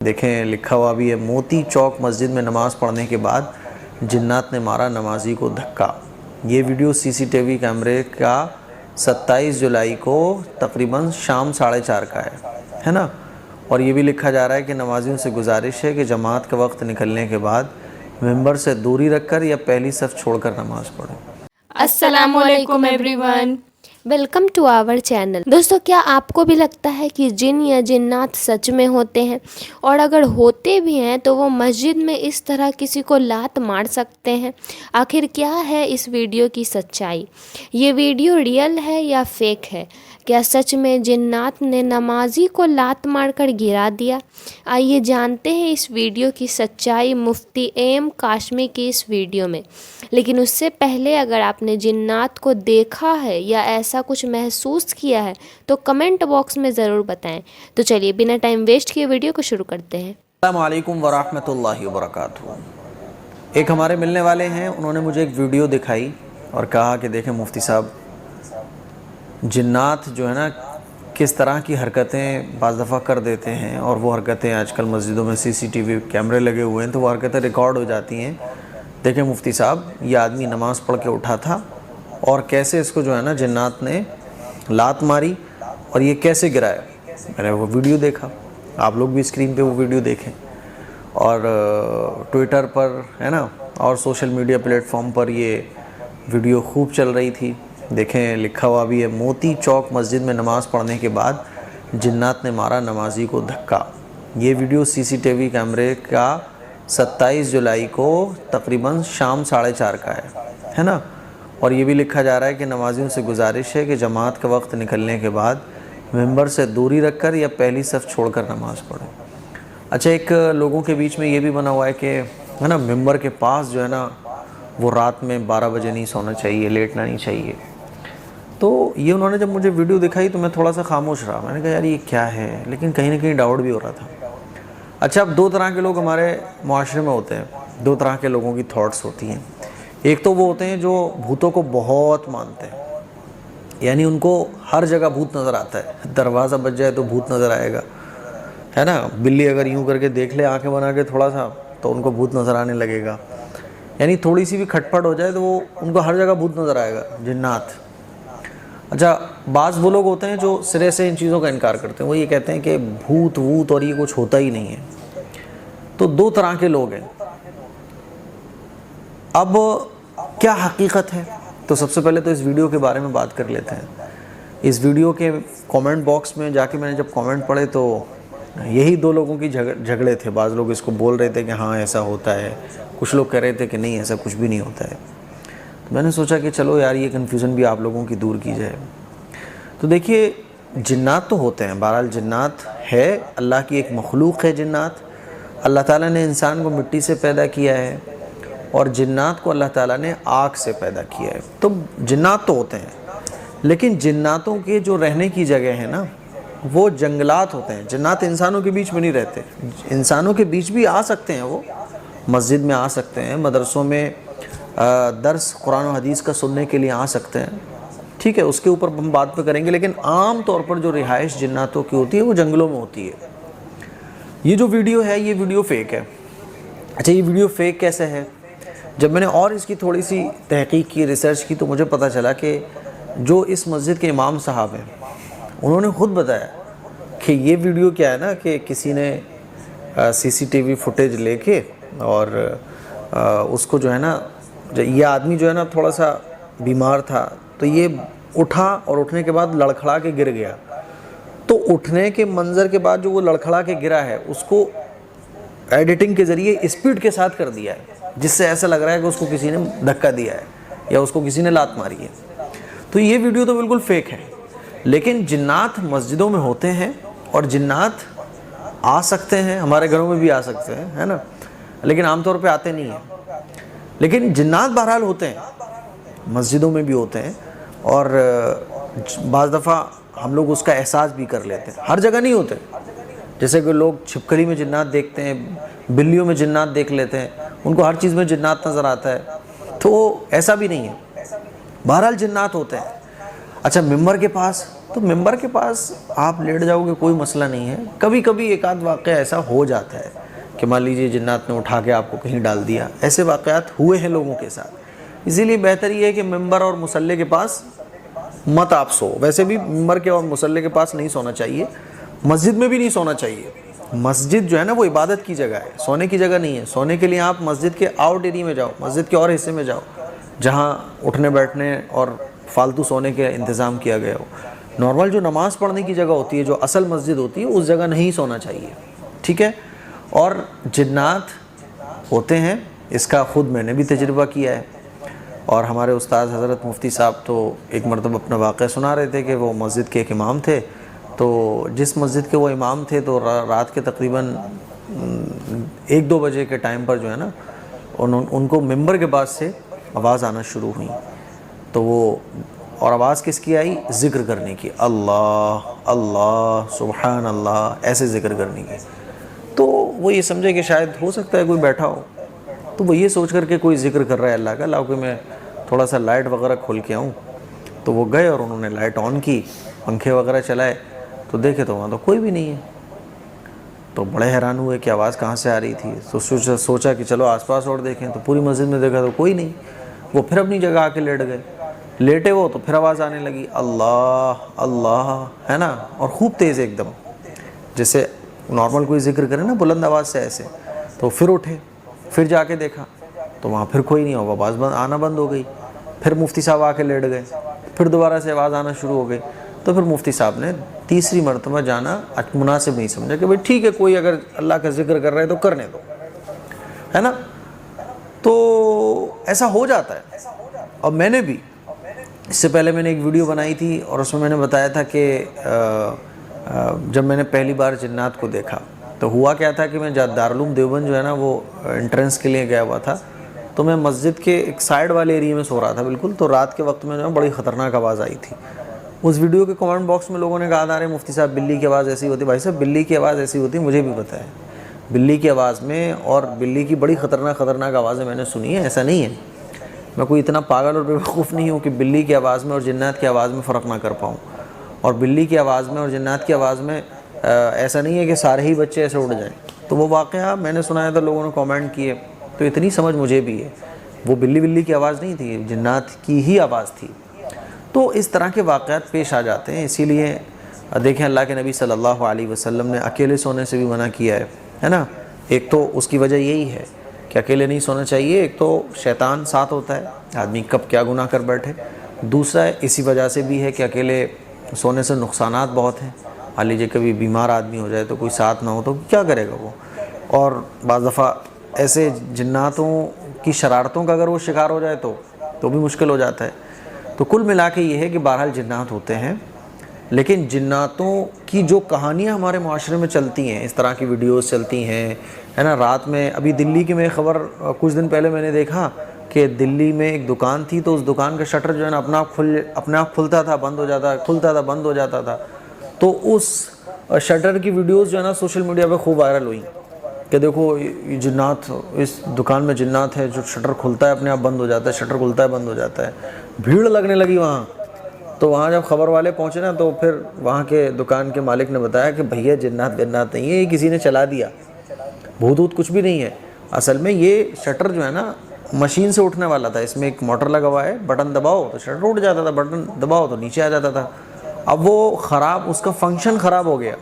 देखें लिखा हुआ भी है, मोती चौक मस्जिद में नमाज़ पढ़ने के बाद जिन्नात ने मारा नमाजी को धक्का। ये वीडियो सीसीटीवी कैमरे का 27 जुलाई को तकरीबन शाम 4:30 का है ना। और ये भी लिखा जा रहा है कि नमाजियों से गुजारिश है कि जमात का वक्त निकलने के बाद मिंबर से दूरी रखकर या पहली सफ़ छोड़कर नमाज पढ़ें। अस्सलामुअलैकुम everyone, welcome to our channel. दोस्तों, क्या आपको भी लगता है कि जिन या जिन्नात सच में होते हैं, और अगर होते भी हैं तो वो मस्जिद में इस तरह किसी को लात मार सकते हैं? आखिर क्या है इस वीडियो की सच्चाई? ये वीडियो रियल है या फेक है? क्या सच में जिन्नात ने नमाजी को लात मारकर गिरा दिया? आइए जानते हैं इस वीडियो की सच्चाई मुफ्ती एम काशमी की इस वीडियो में। लेकिन उससे पहले अगर आपने जिन्नात को देखा है या ऐसा कुछ महसूस किया है तो कमेंट बॉक्स में ज़रूर बताएं। तो चलिए बिना टाइम वेस्ट किए वीडियो को शुरू करते हैं। अस्सलामु अलैकुम वरहमतुल्लाहि वबरकातुहू। एक हमारे मिलने वाले हैं, उन्होंने मुझे एक वीडियो दिखाई और कहा कि देखें मुफ्ती साहब, जिन्नात जो है ना किस तरह की हरकतें बाज़ दफ़ा कर देते हैं, और वो हरकतें आजकल मस्जिदों में सीसीटीवी कैमरे लगे हुए हैं तो वो हरकतें रिकॉर्ड हो जाती हैं। देखें मुफ्ती साहब, ये आदमी नमाज़ पढ़ के उठा था और कैसे इसको जो है ना जिन्नात ने लात मारी और ये कैसे गिराया। मैंने वो वीडियो देखा, आप लोग भी स्क्रीन पे वो वीडियो देखें। और ट्विटर पर है ना और सोशल मीडिया प्लेटफॉर्म पर ये वीडियो खूब चल रही थी। देखें लिखा हुआ भी है, मोती चौक मस्जिद में नमाज़ पढ़ने के बाद जिन्नात ने मारा नमाजी को धक्का। ये वीडियो सीसीटीवी कैमरे का 27 जुलाई को तकरीबन शाम 4:30 का है ना। और ये भी लिखा जा रहा है कि नमाजियों से गुजारिश है कि जमात का वक्त निकलने के बाद मिंबर से दूरी रखकर या पहली सफ़ छोड़कर नमाज़ पढ़ें। अच्छा, एक लोगों के बीच में ये भी बना हुआ है कि है ना मिंबर के पास जो है ना वो रात में 12 बजे नहीं सोना चाहिए, लेटना नहीं चाहिए। तो ये उन्होंने जब मुझे वीडियो दिखाई तो मैं थोड़ा सा खामोश रहा। मैंने कहा यार ये क्या है, लेकिन कहीं ना कहीं डाउट भी हो रहा था। अच्छा, अब दो तरह के लोग हमारे माशरे में होते हैं, दो तरह के लोगों की थॉट्स होती हैं। एक तो वो होते हैं जो भूतों को बहुत मानते हैं, यानी उनको हर जगह भूत नज़र आता है। दरवाज़ा बज जाए तो भूत नज़र आएगा, है ना। बिल्ली अगर यूं करके देख ले आंखें बना के थोड़ा सा तो उनको भूत नज़र आने लगेगा। यानी थोड़ी सी भी खटपट हो जाए तो वो उनको हर जगह भूत नज़र आएगा, जिन्नात। अच्छा, बाज़ वो लोग होते हैं जो सिरे से इन चीज़ों का इनकार करते हैं, वो ये कहते हैं कि भूत वूत और ये कुछ होता ही नहीं है। तो दो तरह के लोग हैं। अब क्या हकीकत है, तो सबसे पहले तो इस वीडियो के बारे में बात कर लेते हैं। इस वीडियो के कमेंट बॉक्स में जाके मैंने जब कमेंट पढ़े तो यही दो लोगों की झगड़े थे। बाज़ लोग इसको बोल रहे थे कि हाँ ऐसा होता है, कुछ लोग कह रहे थे कि नहीं ऐसा कुछ भी नहीं होता है। तो मैंने सोचा कि चलो यार ये कन्फ्यूज़न भी आप लोगों की दूर की जाए। तो देखिए, जिन्नात तो होते हैं, बहरहाल जिन्नात है, अल्लाह की एक मखलूक है जिन्नात। अल्लाह ताला ने इंसान को मिट्टी से पैदा किया है और जिन्नात को अल्लाह ताला ने आग से पैदा किया है। तो जिन्नात तो होते हैं, लेकिन जिन्नातों के जो रहने की जगह है ना वो जंगलात होते हैं। जिन्नात इंसानों के बीच में नहीं रहते, इंसानों के बीच भी आ सकते हैं, वो मस्जिद में आ सकते हैं, मदरसों में दर्स कुरान और हदीस का सुनने के लिए आ सकते हैं, ठीक है, उसके ऊपर हम बात पे करेंगे। लेकिन आम तौर पर जो रिहाइश जिन्नातों की होती है वो जंगलों में होती है। ये जो वीडियो है ये वीडियो फेक है। अच्छा, ये वीडियो फेक कैसे है? जब मैंने और इसकी थोड़ी सी तहकीक की, रिसर्च की, तो मुझे पता चला कि जो इस मस्जिद के इमाम साहब हैं उन्होंने ख़ुद बताया कि ये वीडियो क्या है ना कि किसी ने सीसीटीवी फुटेज लेके और उसको जो है ना, ये आदमी जो है ना थोड़ा सा बीमार था तो ये उठा और उठने के बाद लड़खड़ा के गिर गया। तो उठने के मंज़र के बाद जो वो लड़खड़ा के गिरा है उसको एडिटिंग के ज़रिए स्पीड के साथ कर दिया है, जिससे ऐसा लग रहा है कि उसको किसी ने धक्का दिया है या उसको किसी ने लात मारी है। तो ये वीडियो तो बिल्कुल फेक है। लेकिन जिन्नात मस्जिदों में होते हैं और जिन्नात आ सकते हैं, हमारे घरों में भी आ सकते हैं, है ना, लेकिन आमतौर पे आते नहीं हैं। लेकिन जिन्नात बहरहाल होते हैं, मस्जिदों में भी होते हैं, और बाज़ दफ़ा हम लोग उसका एहसास भी कर लेते हैं। हर जगह नहीं होते, जैसे कि लोग छिपकली में जिन्नात देखते हैं, बिल्लियों में जिन्नात देख लेते हैं, उनको हर चीज़ में जिन्नात नज़र आता है। तो ऐसा भी नहीं है, बहरहाल जिन्नात होते हैं। अच्छा, मिंबर के पास تو ممبر کے پاس آپ لیٹ جاؤ گے کوئی مسئلہ نہیں ہے. کبھی کبھی ایک آدھ واقعہ ایسا ہو جاتا ہے کہ مان لیجیے جنات نے اٹھا کے آپ کو کہیں ڈال دیا, ایسے واقعات ہوئے ہیں لوگوں کے ساتھ. اسی لیے بہتر یہ ہے کہ ممبر اور مصلی کے پاس مت آپ سو. ویسے بھی ممبر کے اور مصلی کے پاس نہیں سونا چاہیے, مسجد میں بھی نہیں سونا چاہیے. مسجد جو ہے نا وہ عبادت کی جگہ ہے, سونے کی جگہ نہیں ہے. سونے کے لیے آپ مسجد کے آؤٹ ایریا میں جاؤ, مسجد کے اور حصے میں جاؤ جہاں اٹھنے بیٹھنے اور فالتو سونے کے انتظام کیا گیا ہو. نارمل جو نماز پڑھنے کی جگہ ہوتی ہے, جو اصل مسجد ہوتی ہے, اس جگہ نہیں سونا چاہیے, ٹھیک ہے. اور جنات ہوتے ہیں, اس کا خود میں نے بھی تجربہ کیا ہے. اور ہمارے استاد حضرت مفتی صاحب تو ایک مرتبہ اپنا واقعہ سنا رہے تھے کہ وہ مسجد کے ایک امام تھے. تو جس مسجد کے وہ امام تھے تو رات کے تقریباً 1-2 بجے کے ٹائم پر جو ہے نا ان کو ممبر کے بعد سے آواز آنا شروع ہوئی. تو وہ اور آواز کس کی آئی؟ ذکر کرنے کی, اللہ اللہ سبحان اللہ, ایسے ذکر کرنے کی. تو وہ یہ سمجھے کہ شاید ہو سکتا ہے کوئی بیٹھا ہو, تو وہ یہ سوچ کر کے کوئی ذکر کر رہا ہے اللہ کا, لاؤ کہ میں تھوڑا سا لائٹ وغیرہ کھول کے آؤں. تو وہ گئے اور انہوں نے لائٹ آن کی, پنکھے وغیرہ چلائے, تو دیکھے تو وہاں تو کوئی بھی نہیں ہے. تو بڑے حیران ہوئے کہ آواز کہاں سے آ رہی تھی. تو سوچا کہ چلو آس پاس اور دیکھیں, تو پوری مسجد میں دیکھا تو کوئی نہیں. وہ پھر اپنی جگہ آ کے لیٹ گئے. لیٹے وہ تو پھر آواز آنے لگی, اللہ اللہ, ہے نا, اور خوب تیز ایک دم, جیسے نارمل کوئی ذکر کرے نا بلند آواز سے ایسے. تو پھر اٹھے, پھر جا کے دیکھا تو وہاں پھر کوئی نہیں ہو, آواز آنا بند ہو گئی. پھر مفتی صاحب آ کے لیٹ گئے, پھر دوبارہ سے آواز آنا شروع ہو گئی. تو پھر مفتی صاحب نے تیسری مرتبہ جانا مناسب نہیں سمجھا کہ بھئی ٹھیک ہے, کوئی اگر اللہ کا ذکر کر رہے تو کرنے دو, ہے نا. تو ایسا ہو جاتا ہے. اور میں نے بھی اس سے پہلے میں نے ایک ویڈیو بنائی تھی اور اس میں نے بتایا تھا کہ جب میں نے پہلی بار جنات کو دیکھا تو ہوا کیا تھا کہ میں دارالعلوم دیوبند جو ہے نا وہ انٹرنس کے لیے گیا ہوا تھا. تو میں مسجد کے ایک سائیڈ والے ایریے میں سو رہا تھا بالکل. تو رات کے وقت میں جو ہے بڑی خطرناک آواز آئی تھی. اس ویڈیو کے کمنٹ باکس میں لوگوں نے کہا تھا ارے مفتی صاحب بلی کی آواز ایسی ہوتی ہے. بھائی صاحب بلی کی آواز ایسی ہوتی ہے مجھے بھی پتہ ہے, بلی کی آواز میں, اور بلی کی بڑی خطرناک آوازیں میں نے سنی ہیں, ایسا نہیں ہے. میں کوئی اتنا پاگل اور بیوقوف نہیں ہوں کہ بلی کی آواز میں اور جنات کی آواز میں فرق نہ کر پاؤں. اور بلی کی آواز میں اور جنات کی آواز میں ایسا نہیں ہے کہ سارے ہی بچے ایسے اڑ جائیں. تو وہ واقعہ میں نے سنایا تھا, لوگوں نے کامنٹ کیے, تو اتنی سمجھ مجھے بھی ہے. وہ بلی کی آواز نہیں تھی, جنات کی ہی آواز تھی. تو اس طرح کے واقعات پیش آ جاتے ہیں. اسی لیے دیکھیں اللہ کے نبی صلی اللہ علیہ وسلم نے اکیلے سونے سے بھی منع کیا ہے نا. ایک تو اس کی وجہ یہی ہے کہ اکیلے نہیں سونا چاہیے. ایک تو شیطان ساتھ ہوتا ہے, آدمی کب کیا گناہ کر بیٹھے. دوسرا اسی وجہ سے بھی ہے کہ اکیلے سونے سے نقصانات بہت ہیں. مان لیجیے کبھی بیمار آدمی ہو جائے تو کوئی ساتھ نہ ہو تو کیا کرے گا وہ. اور بعض دفعہ ایسے جناتوں کی شرارتوں کا اگر وہ شکار ہو جائے تو بھی مشکل ہو جاتا ہے. تو کل ملا کے یہ ہے کہ بہرحال جنات ہوتے ہیں, لیکن جناتوں کی جو کہانیاں ہمارے معاشرے میں چلتی ہیں, اس طرح کی ویڈیوز چلتی ہیں, ہے نا. رات میں ابھی دلی کی میں خبر کچھ دن پہلے میں نے دیکھا کہ دلی میں ایک دکان تھی, تو اس دکان کا شٹر جو ہے نا اپنا آپ کھلتا تھا بند ہو جاتا, کھلتا تھا بند ہو جاتا تھا. تو اس شٹر کی ویڈیوز جو ہے نا سوشل میڈیا پہ خوب وائرل ہوئی کہ دیکھو یہ جنات, اس دکان میں جنات ہے, جو شٹر کھلتا ہے اپنے آپ بند ہو جاتا ہے, شٹر کھلتا ہے بند ہو جاتا ہے. بھیڑ لگنے لگی وہاں. تو وہاں جب خبر والے پہنچے نا تو پھر وہاں کے دکان کے مالک نے بتایا کہ بھیا جنات نہیں ہے, یہ کسی نے چلا دیا, بھوت کچھ بھی نہیں ہے. اصل میں یہ شٹر جو ہے نا مشین سے اٹھنے والا تھا, اس میں ایک موٹر لگا ہوا ہے, بٹن دباؤ تو شٹر اٹھ جاتا تھا, بٹن دباؤ تو نیچے آ جاتا تھا. اب وہ خراب, اس کا فنکشن خراب ہو گیا,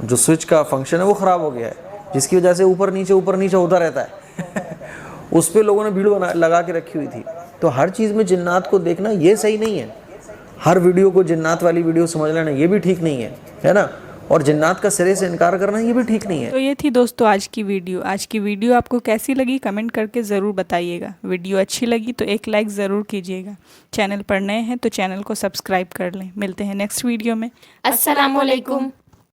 جو سوئچ کا فنکشن ہے وہ خراب ہو گیا ہے, جس کی وجہ سے اوپر نیچے ہوتا رہتا ہے. اس پہ لوگوں نے بھیڑ لگا کے رکھی ہوئی تھی. تو ہر چیز میں جنات کو دیکھنا یہ صحیح نہیں ہے. ہر ویڈیو کو جنات والی ویڈیو سمجھ لینا یہ بھی ٹھیک نہیں ہے نا. اور جنات کا سرے سے انکار کرنا یہ بھی ٹھیک نہیں ہے. تو یہ تھی دوستو آج کی ویڈیو آپ کو کیسی لگی کمنٹ کر کے ضرور بتائیے گا. ویڈیو اچھی لگی تو ایک لائک ضرور کیجیے گا. چینل پر نئے ہیں تو چینل کو سبسکرائب کر لیں. ملتے ہیں نیکسٹ ویڈیو میں. السلام علیکم.